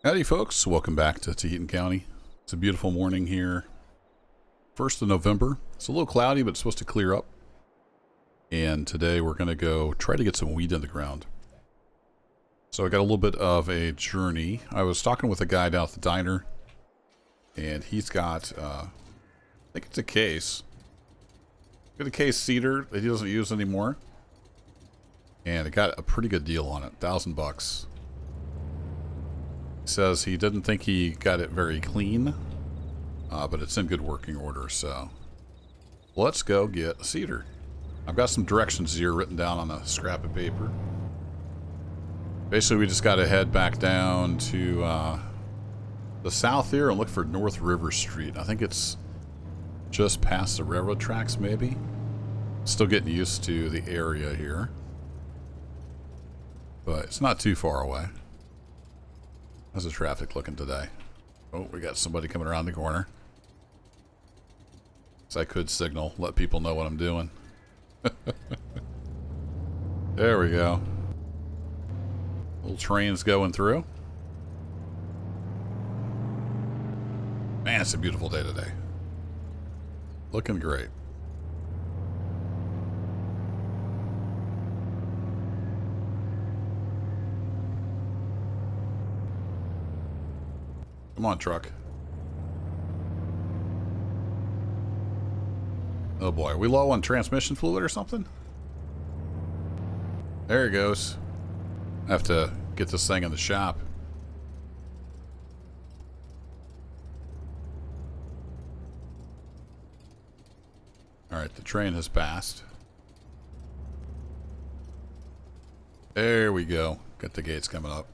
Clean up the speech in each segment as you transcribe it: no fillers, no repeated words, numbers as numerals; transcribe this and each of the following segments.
Howdy folks, welcome back to Taheton County. It's a beautiful morning here. 1st of November. It's a little cloudy, but it's supposed to clear up. And today we're going to go try to get some wheat in the ground. So I got a little bit of a journey. I was talking with a guy down at the diner, and he's got, I think it's a case. Got a case cedar that he doesn't use anymore. And it got a pretty good deal on it, $1,000. Says he didn't think he got it very clean, but it's in good working order, so let's go get a cedar. I've got some directions here written down on a scrap of paper. Basically, we just got to head back down to the south here and look for North River Street. I think it's just past the railroad tracks, maybe. Still getting used to the area here, but it's not too far away. How's the traffic looking today? Oh, we got somebody coming around the corner. So I could signal, let people know what I'm doing. There we go. Little trains going through. Man, it's a beautiful day today. Looking great. Come on, truck. Oh boy, are we low on transmission fluid or something? There it goes. I have to get this thing in the shop. Alright, the train has passed. There we go. Got the gates coming up.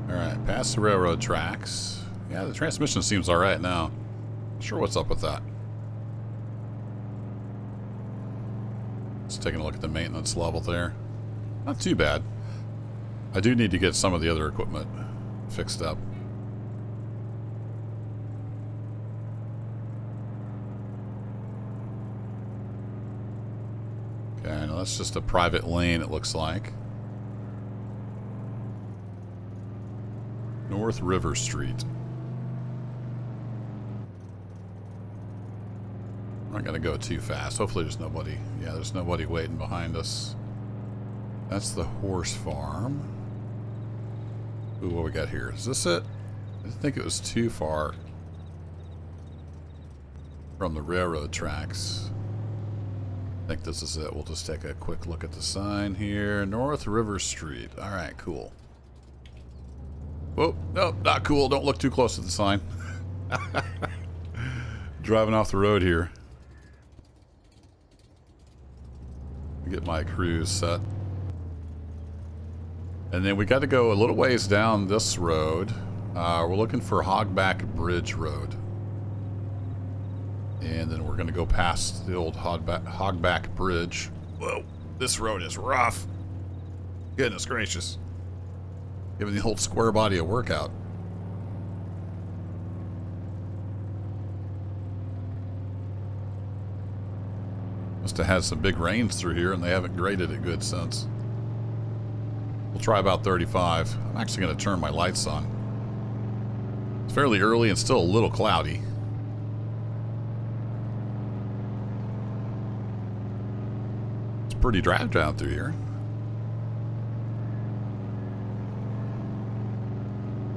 Alright, past the railroad tracks. Yeah, the transmission seems alright now. Not sure what's up with that. Just taking a look at the maintenance level there. Not too bad. I do need to get some of the other equipment fixed up. Okay, now that's just a private lane, it looks like. North River Street. I'm not going to go too fast. Hopefully there's nobody. Yeah, there's nobody waiting behind us. That's the horse farm. Ooh, what we got here? Is this it? I didn't think it was too far from the railroad tracks. I think this is it. We'll just take a quick look at the sign here. North River Street. Alright, cool. Oh, nope, not cool. Don't look too close to the sign. Driving off the road here. Get my cruise set. And then we got to go a little ways down this road. We're looking for Hogback Bridge Road. And then we're going to go past the old Hogback Bridge. Whoa, this road is rough. Goodness gracious. Giving the whole square body a workout. Must have had some big rains through here and they haven't graded it good since. We'll try about 35. I'm actually going to turn my lights on. It's fairly early and still a little cloudy. It's pretty dry down through here.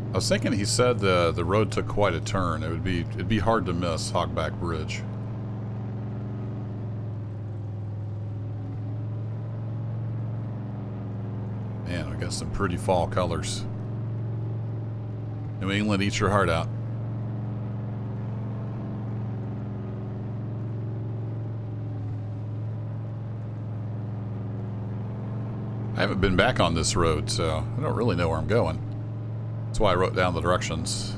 I was thinking he said the road took quite a turn. It'd be hard to miss Hogback Bridge. Man, we got some pretty fall colors. New England, eat your heart out. I haven't been back on this road, so I don't really know where I'm going. That's why I wrote down the directions.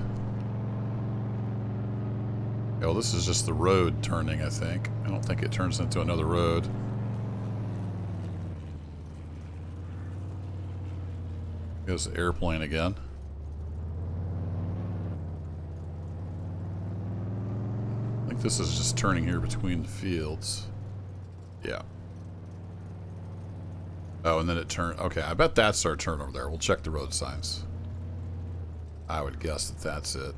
Yeah, well, this is just the road turning, I think. I don't think it turns into another road. Goes the airplane again. I think this is just turning here between the fields. Yeah. Oh, and then it turned. Okay, I bet that's our turn over there. We'll check the road signs. I would guess that that's it.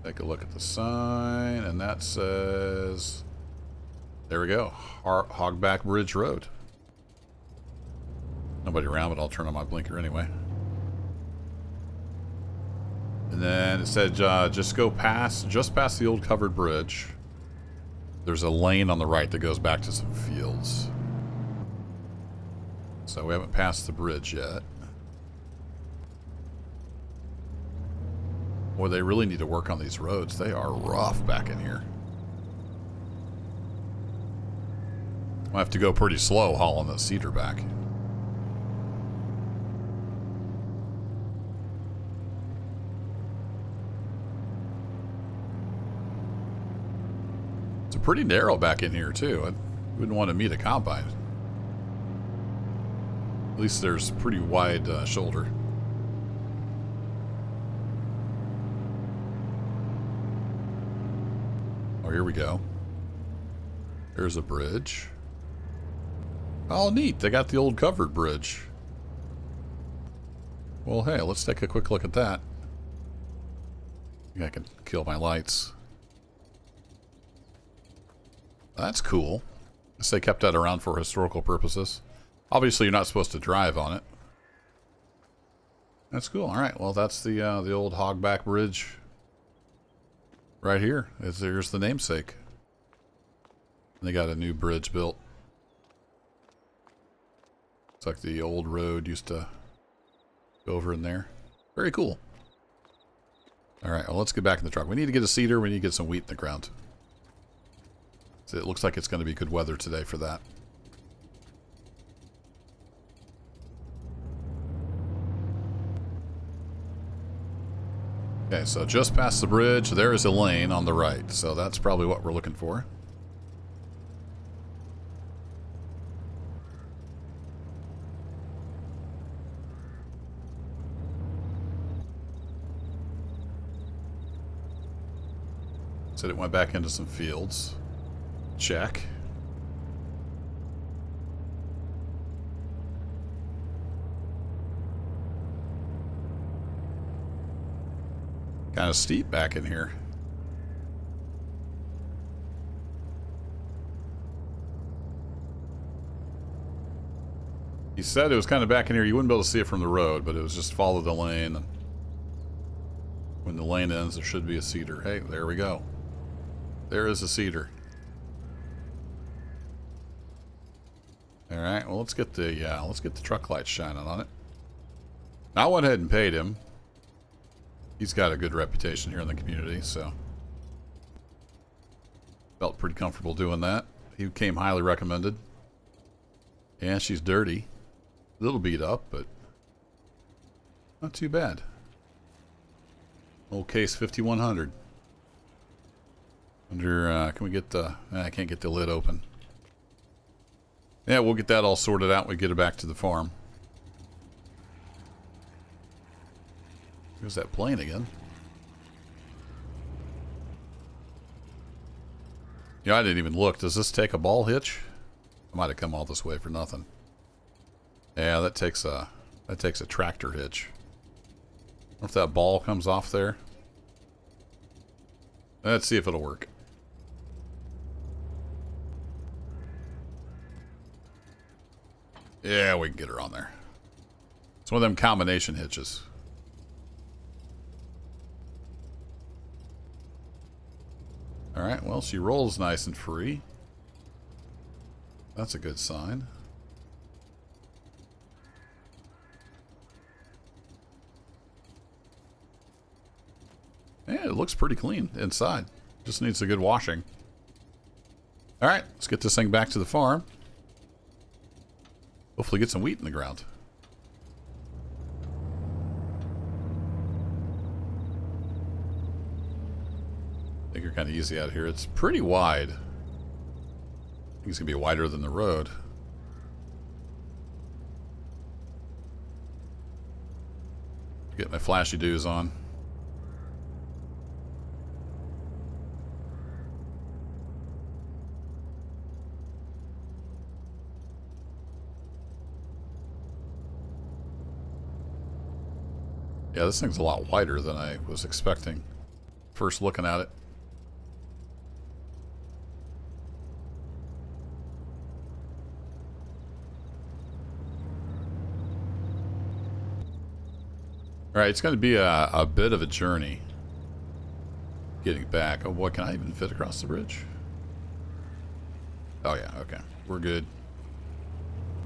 Take a look at the sign, and that says, there we go, Hogback Bridge Road. Nobody around, but I'll turn on my blinker anyway. And then it said, just past the old covered bridge. There's a lane on the right that goes back to some fields. So we haven't passed the bridge yet. Boy, they really need to work on these roads. They are rough back in here. Might have to go pretty slow hauling the cedar back. It's pretty narrow back in here, too. I wouldn't want to meet a combine. At least there's pretty wide shoulder. Here we go. There's a bridge. Oh, neat. They got the old covered bridge. Well, hey, let's take a quick look at that. I think I can kill my lights. That's cool. I guess they kept that around for historical purposes. Obviously, you're not supposed to drive on it. That's cool. All right. Well, that's the old Hogback Bridge. Right here. There's the namesake. And they got a new bridge built. It's like the old road used to go over in there. Very cool. Alright, well, let's get back in the truck. We need to get a cedar. We need to get some wheat in the ground. So it looks like it's going to be good weather today for that. Okay, so just past the bridge, there is a lane on the right. So that's probably what we're looking for. Said it went back into some fields. Check. Kind of steep back in here. He said it was kind of back in here. You wouldn't be able to see it from the road, but it was just follow the lane. And when the lane ends, there should be a cedar. Hey, there we go. There is a cedar. All right. Well, let's get the truck lights shining on it. I went ahead and paid him. He's got a good reputation here in the community, so felt pretty comfortable doing that. He came highly recommended. Yeah, she's dirty. A little beat up, but not too bad. Old case 5100. Under, can we get the... I can't get the lid open. Yeah, we'll get that all sorted out when we get it back to the farm. There's that plane again. Yeah, I didn't even look. Does this take a ball hitch? I might have come all this way for nothing. Yeah, that takes a tractor hitch. I wonder if that ball comes off there. Let's see if it'll work. Yeah, we can get her on there. It's one of them combination hitches. Alright, well, she rolls nice and free. That's a good sign. Yeah, it looks pretty clean inside. Just needs a good washing. Alright, let's get this thing back to the farm. Hopefully get some wheat in the ground. I think you're kind of easy out here. It's pretty wide. It's going to be wider than the road. Get my flashy doos on. Yeah, this thing's a lot wider than I was expecting. First looking at it. Alright, it's going to be a bit of a journey getting back. Oh boy, can I even fit across the bridge? Oh yeah, okay. We're good.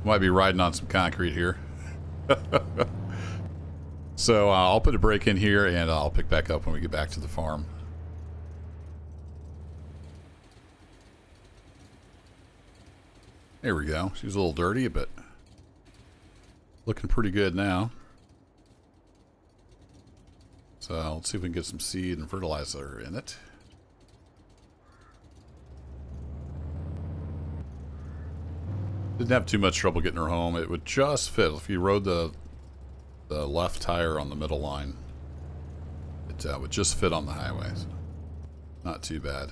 Might be riding on some concrete here. So I'll put a break in here and I'll pick back up when we get back to the farm. There we go. She's a little dirty, but looking pretty good now. So let's see if we can get some seed and fertilizer in it. Didn't have too much trouble getting her home. It would just fit. If you rode the left tire on the middle line, it would just fit on the highway. So not too bad.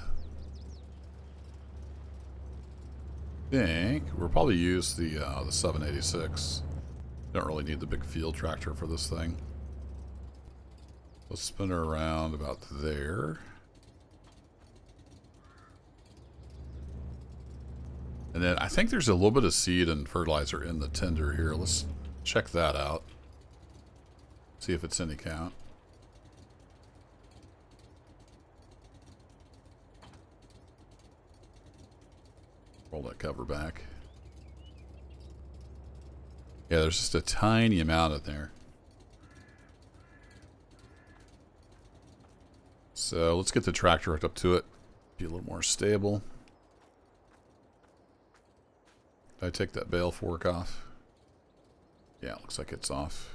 I think we'll probably use the 786. Don't really need the big field tractor for this thing. Let's spin her around about there. And then I think there's a little bit of seed and fertilizer in the tender here. Let's check that out. See if it's any count. Roll that cover back. Yeah, there's just a tiny amount in there. So let's get the tractor hooked up to it. Be a little more stable. Did I take that bale fork off? Yeah, it looks like it's off.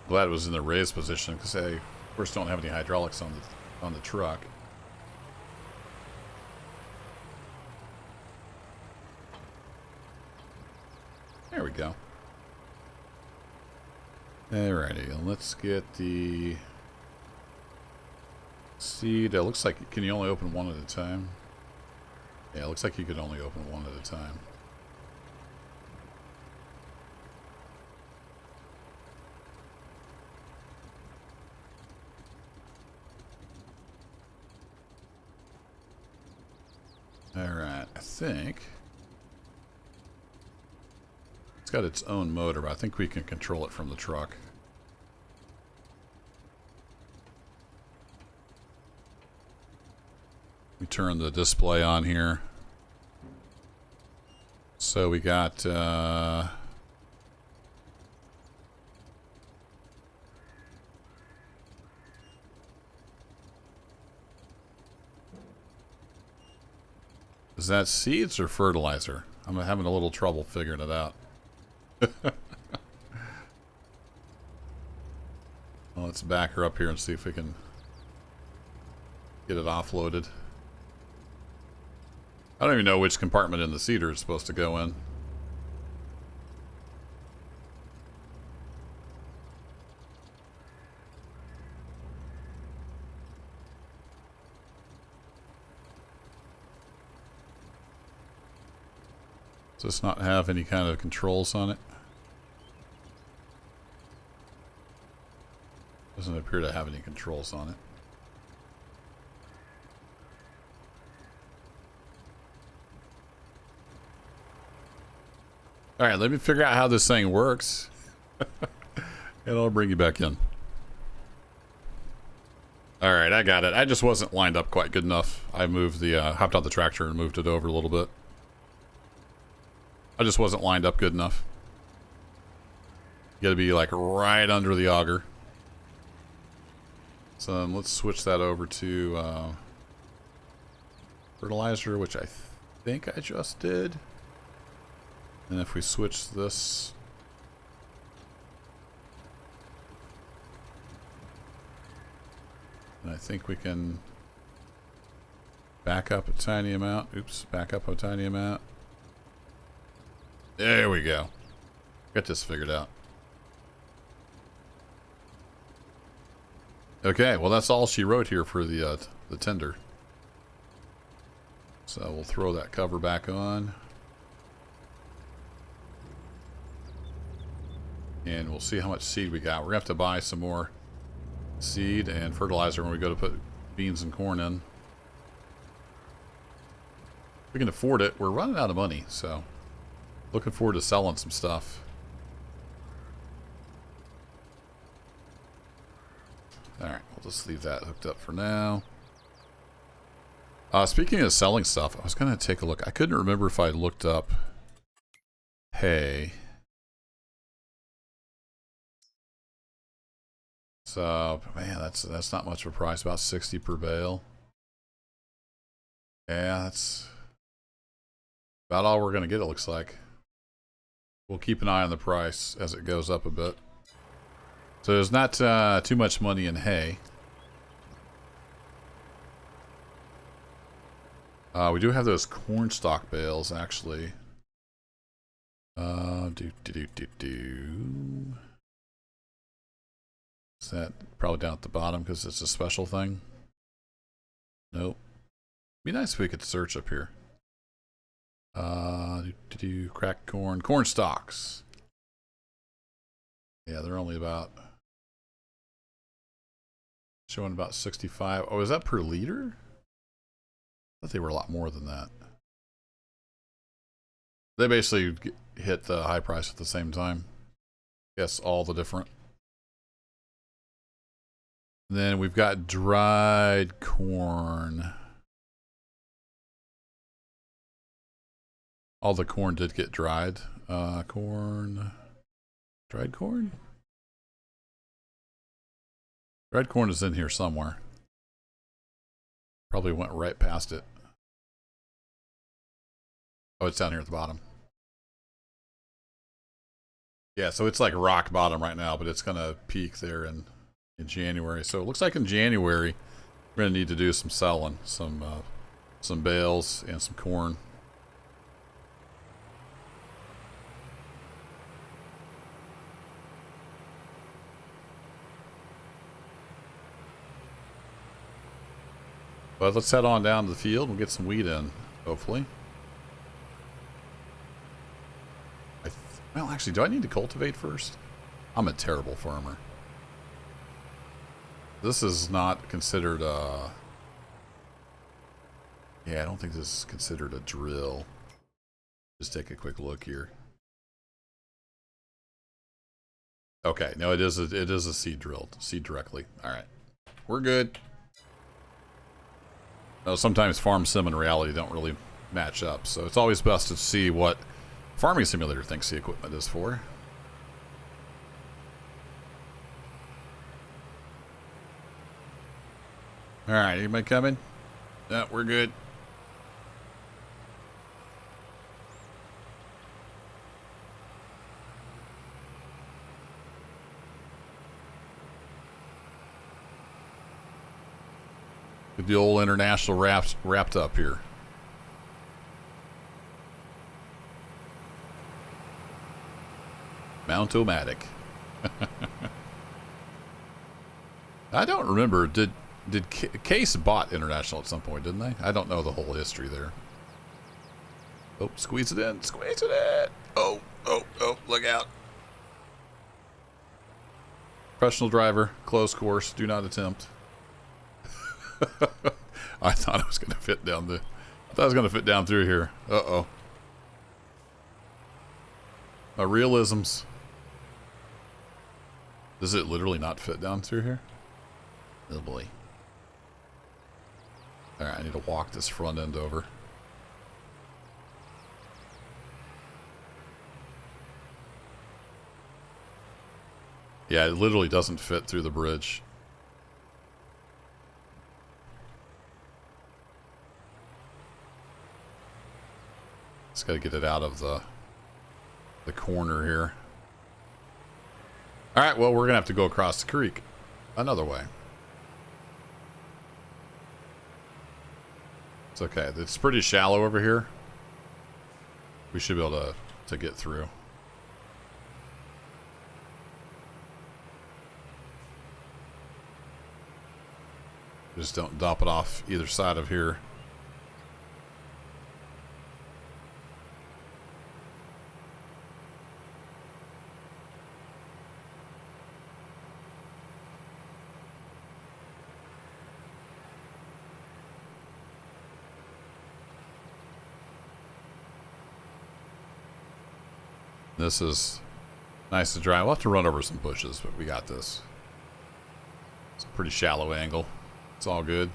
Glad it was in the raised position because I, of course, don't have any hydraulics on the truck. There we go. Alrighty, let's get the seed. It looks like, can you only open one at a time? Yeah, it looks like you could only open one at a time. Alright, I think it's got its own motor, but I think we can control it from the truck. We turn the display on here. So we got is that seeds or fertilizer? I'm having a little trouble figuring it out. Well, let's back her up here and see if we can get it offloaded. I don't even know which compartment in the seeder is supposed to go in. Does this not have any kind of controls on it? Doesn't appear to have any controls on it. Alright, let me figure out how this thing works. And I'll bring you back in. Alright, I got it. I just wasn't lined up quite good enough. I moved the, hopped out the tractor and moved it over a little bit. I just wasn't lined up good enough. You gotta be like right under the auger. So then let's switch that over to fertilizer, which I think I just did. And if we switch this, and I think we can back up a tiny amount. Oops, back up a tiny amount. There we go. Got this figured out. Okay, well that's all she wrote here for the tender. So we'll throw that cover back on. And we'll see how much seed we got. We're going to have to buy some more seed and fertilizer when we go to put beans and corn in. We can afford it. We're running out of money, so looking forward to selling some stuff. Alright, we'll just leave that hooked up for now. Speaking of selling stuff, I was going to take a look. I couldn't remember if I looked up hay. So, man, that's not much of a price. About 60 per bale. Yeah, that's about all we're going to get, it looks like. We'll keep an eye on the price as it goes up a bit. So there's not too much money in hay. We do have those corn stalk bales, actually. Is that probably down at the bottom because it's a special thing? Nope. Be nice if we could search up here. Cracked corn stalks. Yeah, they're only about showing about 65. Oh, is that per liter? I thought they were a lot more than that. They basically hit the high price at the same time. Guess all the different. And then we've got dried corn. All the corn did get dried. Dried corn? Dried corn is in here somewhere. Probably went right past it. Oh, it's down here at the bottom. Yeah, so it's like rock bottom right now, but it's going to peak there in January. So it looks like in January, we're going to need to do some selling, some bales and some corn. But let's head on down to the field and get some wheat in, hopefully. Well, actually, do I need to cultivate first? I'm a terrible farmer. This is not considered a... Yeah, I don't think this is considered a drill. Just take a quick look here. Okay, no, it is a seed drill. Seed directly. All right, we're good. Now, sometimes farm sim and reality don't really match up, so it's always best to see what Farming Simulator thinks the equipment is for. Alright, anybody coming? No, we're good. Get the old international wrapped up here. Mount-O-Matic. I don't remember. Did CLAAS bought international at some point, didn't they? I don't know the whole history there. Oh, squeeze it in. Squeeze it in. Oh, look out. Professional driver, close course, do not attempt. I thought it was going to fit down the... I thought it was going to fit down through here. Uh-oh. Realisms. Does it literally not fit down through here? Oh boy. Alright, I need to walk this front end over. Yeah, it literally doesn't fit through the bridge. Just got to get it out of the corner here. All right, well, we're going to have to go across the creek another way. It's okay. It's pretty shallow over here. We should be able to get through. Just don't dump it off either side of here. This is nice to dry. We'll have to run over some bushes, but we got this. It's a pretty shallow angle. It's all good.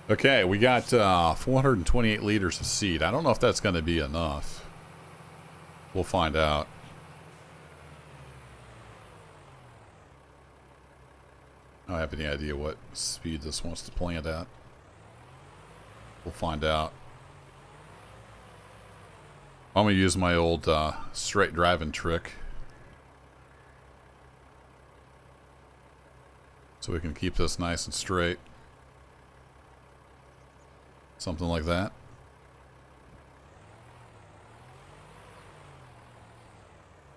Okay, we got 428 liters of seed. I don't know if that's going to be enough. We'll find out. I don't have any idea what speed this wants to plant at. We'll find out. I'm going to use my old straight driving trick. So we can keep this nice and straight. Something like that.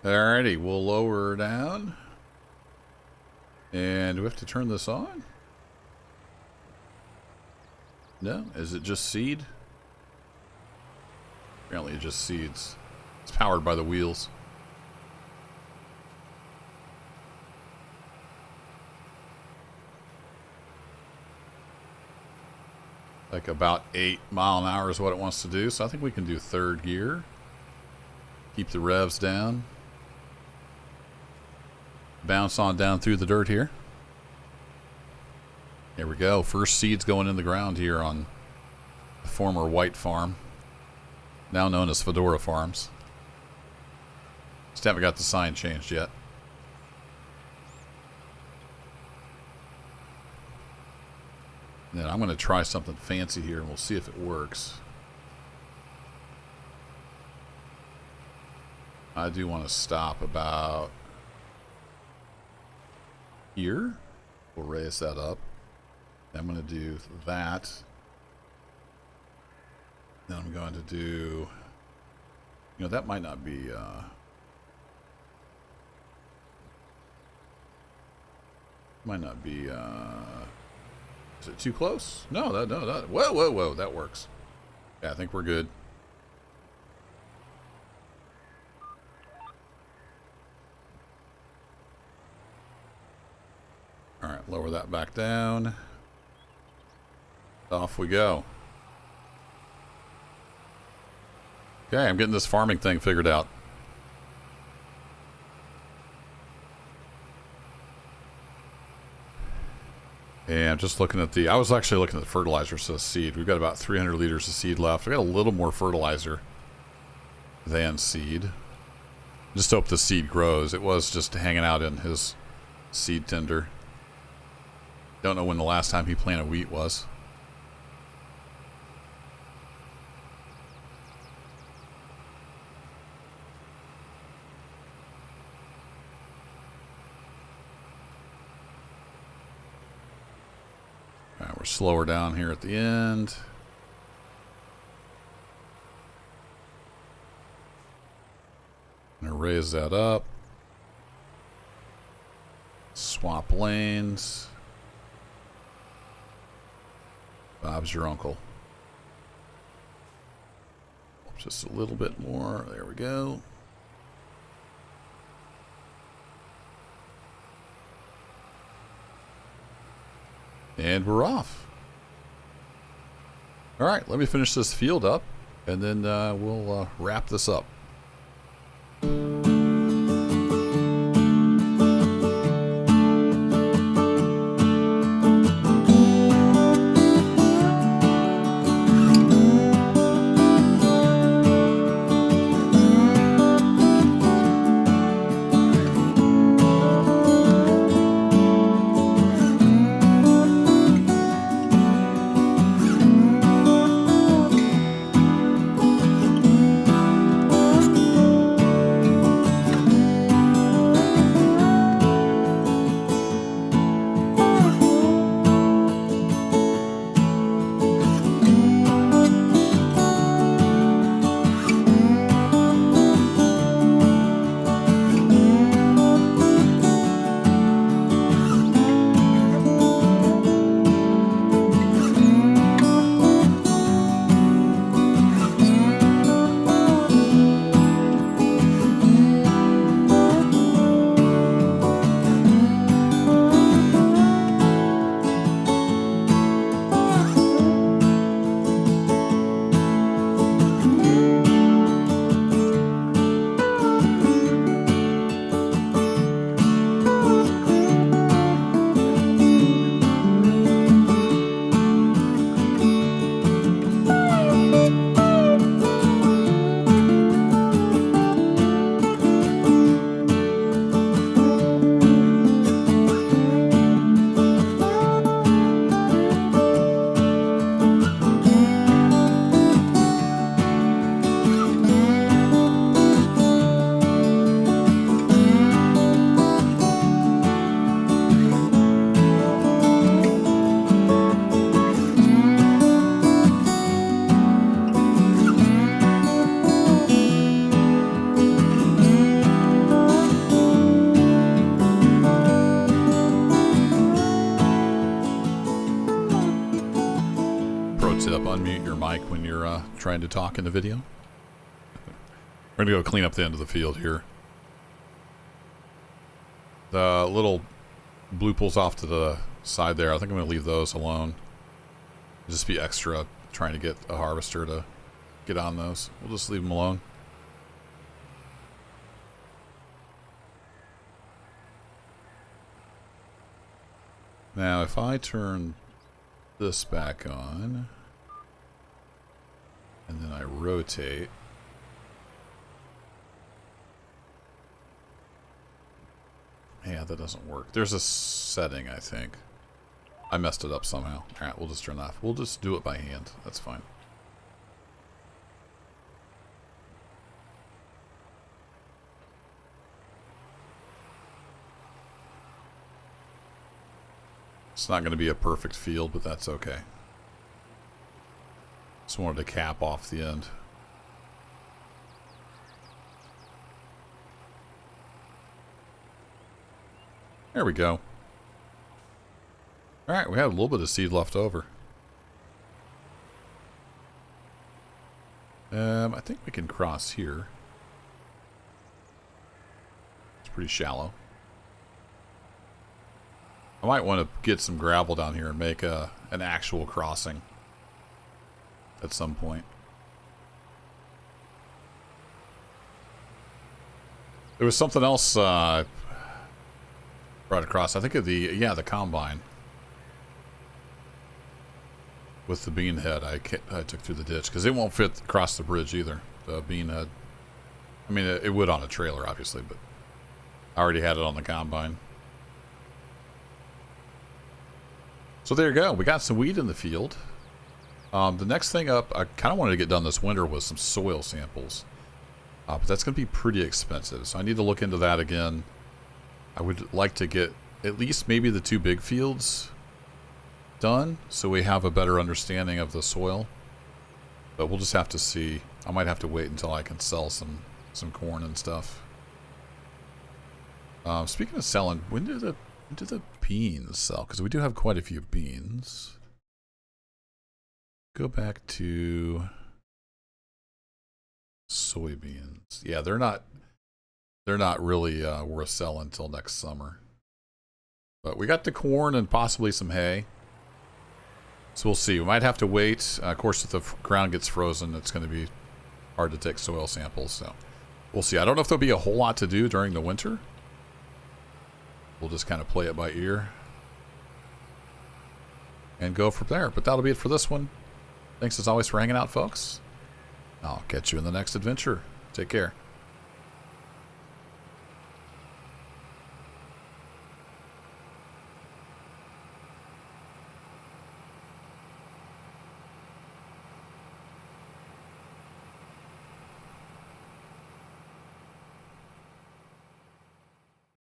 Alrighty, we'll lower her down. And do we have to turn this on? No? Is it just seed? Apparently it just seeds. It's powered by the wheels. Like about 8 mile an hour is what it wants to do. So I think we can do third gear. Keep the revs down. Bounce on down through the dirt here. There we go. First seeds going in the ground here on the former White Farm, now known as Fedora Farms. Just haven't got the sign changed yet. And then I'm going to try something fancy here and we'll see if it works. I do want to stop about here. We'll raise that up. I'm going to do that. Then I'm going to do, you know, that might not be, is it too close? No, whoa, that works. Yeah, I think we're good. All right, lower that back down. Off we go. Okay, I'm getting this farming thing figured out. And just looking at I was actually looking at the fertilizer, so seed. We've got about 300 liters of seed left. We got a little more fertilizer than seed. Just hope the seed grows. It was just hanging out in his seed tender. Don't know when the last time he planted wheat was. All right, we're slower down here at the end. I'm gonna raise that up. Swap lanes. Bob's your uncle. Just a little bit more. There we go. And we're off. All right, let me finish this field up, and then we'll wrap this up. ended up unmute your mic when you're trying to talk in the video. We're going to go clean up the end of the field here. The little blue pools off to the side there, I think I'm going to leave those alone. Just be extra trying to get a harvester to get on those. We'll just leave them alone. Now, if I turn this back on, and then I rotate, yeah, that doesn't work. There's a setting, I think. I messed it up somehow. Alright, we'll just turn it off. We'll just do it by hand. That's fine. It's not going to be a perfect field, but that's okay. Just wanted to cap off the end. There we go. Alright, we have a little bit of seed left over. I think we can cross here. It's pretty shallow. I might want to get some gravel down here and make an actual crossing at some point. There was something else brought across. I think of the combine with the bean head. I took through the ditch because it won't fit across the bridge either. The bean head. I mean, it would on a trailer, obviously, but I already had it on the combine. So there you go. We got some wheat in the field. The next thing up, I kind of wanted to get done this winter was some soil samples. But that's going to be pretty expensive. So I need to look into that again. I would like to get at least maybe the 2 big fields done so we have a better understanding of the soil. But we'll just have to see. I might have to wait until I can sell some corn and stuff. Speaking of selling, when did the beans sell? Because we do have quite a few beans. Go back to soybeans. Yeah, they're not really worth selling until next summer. But we got the corn and possibly some hay. So we'll see. We might have to wait. Of course, if the ground gets frozen, it's going to be hard to take soil samples. So we'll see. I don't know if there'll be a whole lot to do during the winter. We'll just kind of play it by ear and go from there. But that'll be it for this one. Thanks as always for hanging out, folks. I'll catch you in the next adventure. Take care.